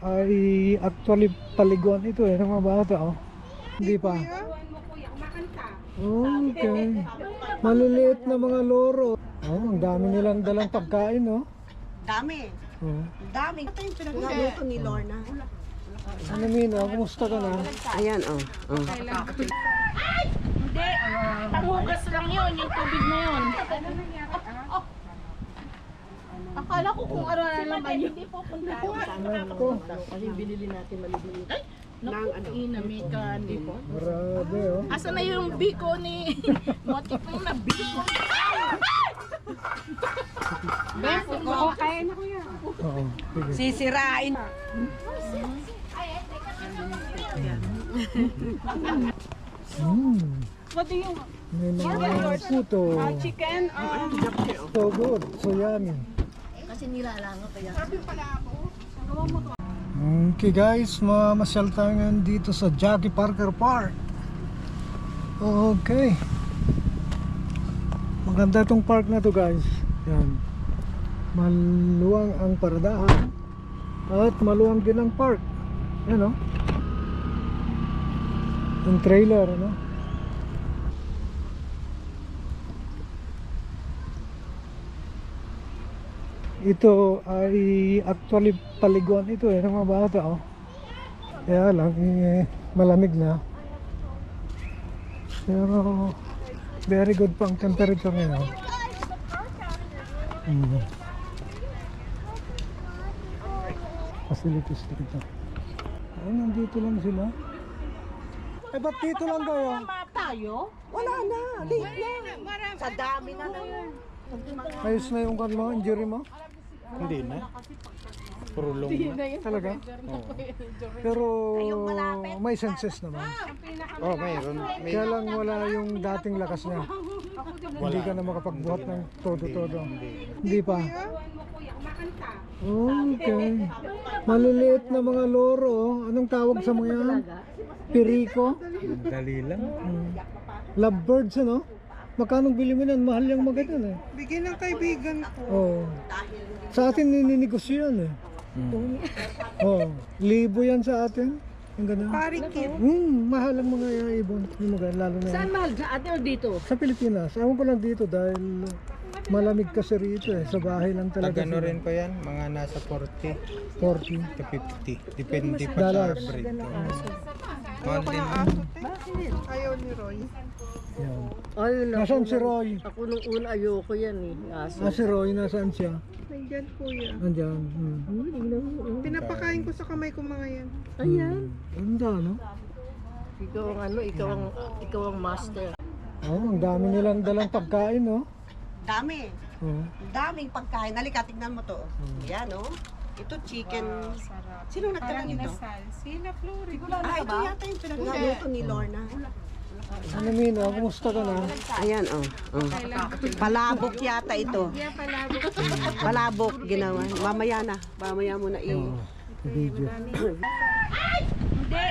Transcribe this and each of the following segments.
ay actually paliguan ito ng mga bata, oh. Hindi pa. Okay. Maliliit na mga loro. Oh, ang dami nilang dalang pagkain, oh. Dami. Oh. Dami. Ito yung pinagluto ni Lorna. Ano, Mina? Kumusta ka na? Ayan, oh. Ay! Hindi. Panghugas lang yun, yung tubig na yun. Akala ko kung ano na naman yun. Hindi po punta. Kasi binili natin maliliit. Ay! Naku, inamikan. Di po. Grabe, oh. Asa na yung biko ni motif mo na biko? Kaya na kuya. Oo, sige. Sisirain. What do you want? May mga puto. Chicken? So good. So yummy. Kasi nilalango kaya. Okay guys, mamasyal tayo ngayon dito sa Jackie Parker Park. Okay. Maganda itong park na to guys. Yan. Maluwang ang paradahan at maluwang din ang park. Yan, oh. Yung trailer, ano? Ito ay actually paliguan ito ng mga bata, oh. Kaya lang malamig na. Pero very good pang temperature ngayon. Facilities dito. Ay, nandito lang sila. Eh, ba't dito lang kayo? Tayo? Wala na. Late na. Sa dami na yun. Ayos na yung kan mo, injury mo? Hindi na. Purulong na. Talaga? Pero may senses naman. Oh, mayroon. May, Kaya lang wala yung dating lakas niya. Hindi ka na makapagbuhat ng todo-todo. Hindi pa. Okay. Maliliit na mga loro, oh. Anong tawag sa mga yan? Piriko? dali lang. Lovebirds, ano? Magkano bili mo yan? Mahal yung mga ganyan, eh. Bigyan ng kaibigan ko. Oh. Sa atin nininegosyo yan, eh. Oh, libo yan sa atin. Yung ganun. Parikit. Mahal ang mga ibon. Yung mga lalo na Saan mahal? Sa atin o dito? sa Pilipinas. Ewan ko lang dito dahil malamig kasi rito, eh. Sa bahay lang talaga. Ano sila. rin pa yan? Mga nasa 40 40 to 50. Depende pa sa dollars. breed. Mahal din. Ayaw ni Roy. Yan. Ay, Nasaan si Roy? Ako nung una ayoko yan eh. Si Roy, nasaan siya? Nandyan kuya. Nandyan. Pinapakain ko sa kamay ko mga yan. Ayan. Ganda, no? Ikaw ang ano, ikaw ang master. Oh, ang dami nilang dalang pagkain, no? Dami. Oh. Daming pagkain. Halika, tignan mo to. Yan, oh. Ito chicken. Sino nagtanong ito? Sila Flori. Ah, ito yata yung pinagluto ni Lorna. Ano, Mina? Kumusta ka na? Ayan, oh. Palabok yata ito. Palabok ginawa. Mamaya mo na Video. Ay! Hindi.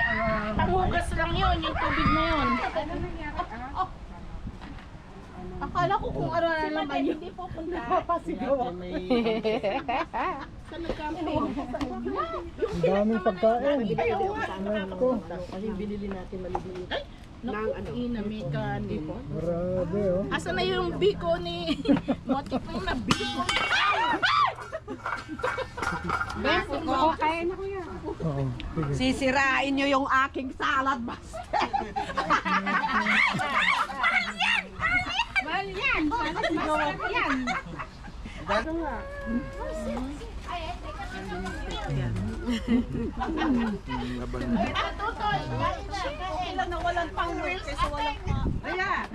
Panghugas lang yun, yung tubig na yun. Akala ko kung ano na naman yun. Hindi po punta. Papasigaw ako. Sa nagkamping. Ang daming pagkain. Ko. Kasi binili natin maliliit. Ay! Naku, inamikan. Di po. Grabe, oh. Asa na yung biko ni motif mo na biko? Kaya na kuya. Oo, sige. Sisirain nyo yung aking salad master. Mahal yan. Sana sigawan yan. Ilan na walang pang work kasi walang Ayan.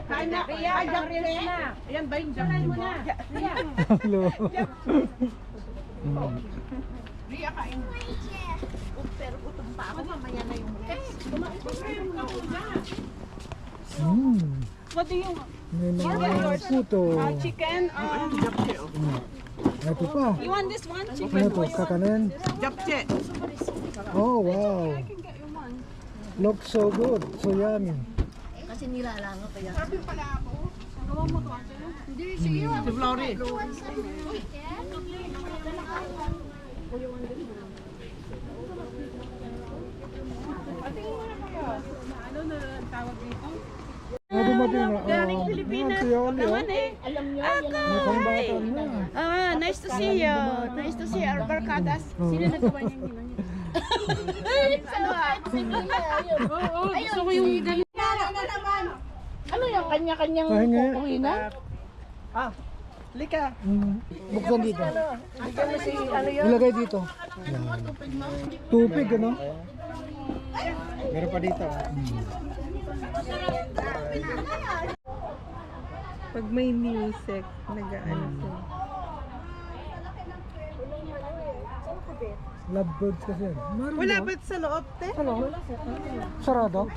Kain na. Ayan, na. Ayan ba yung jackal mo na? Hello. Ria, kain. Pero gutom pa ako. Mamaya na yung What do you want? May mga puto. Chicken. Ito pa. You want this one? Ano to? Kakanin? Japche. Oh, wow. Looks so good. So yummy. Kasi nilalango kaya. Sabi pala ako. Gawa mo to. Hindi, sige. Si Flori. din. Galing Pilipinas. Naman eh. Alam niyo, Mukhang bata na. Nice to see you. Nice to see our barkadas. sino nagawa niyang ginang yun? Gusto ko yung ganun. Ano yung kanya-kanyang Pahinga. kukuhinan? Lika. Buksan dito. Bigyan mo si ano yun? Ilagay dito. Yan. Tupig, ano? Meron pa dito. Pag may music, nag-ano po. Lovebirds kasi. Meron Wala ba? ba't sa loob, te? Ano? Sarado?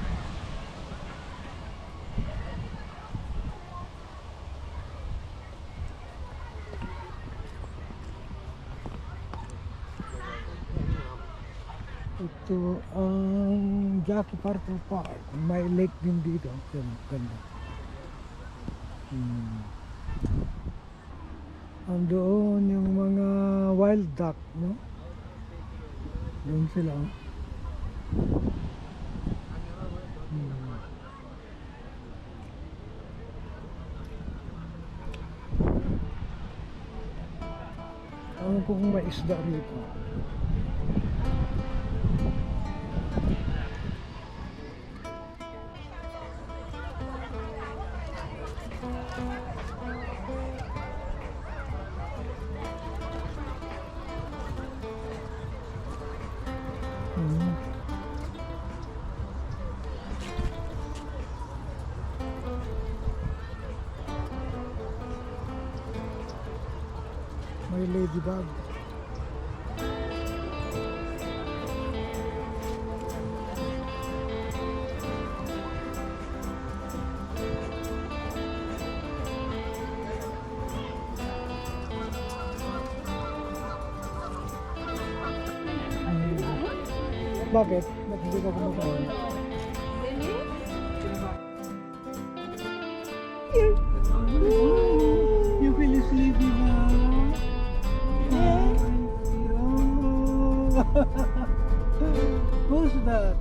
Ito ang Jackie Parker Park. May lake din dito. Ganda. Andoon yung mga wild duck, no? Doon sila. Ano kung may isda rito? May ladybug. Bakit? Ba't hindi ka kumakain? You feel sleepy now? Who's that?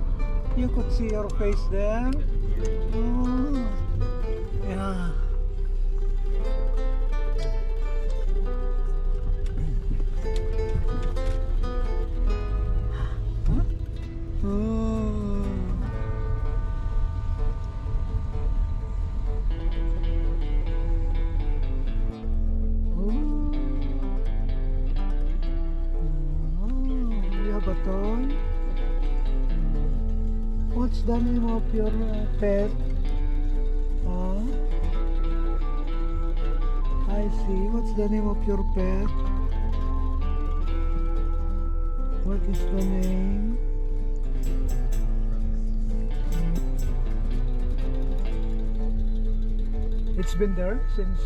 You could see your face there. Oh, yeah. Huh? Oh. You have a toy? What's the name of your pet? Huh? I see. What's the name of your pet? What is the name? It's been there since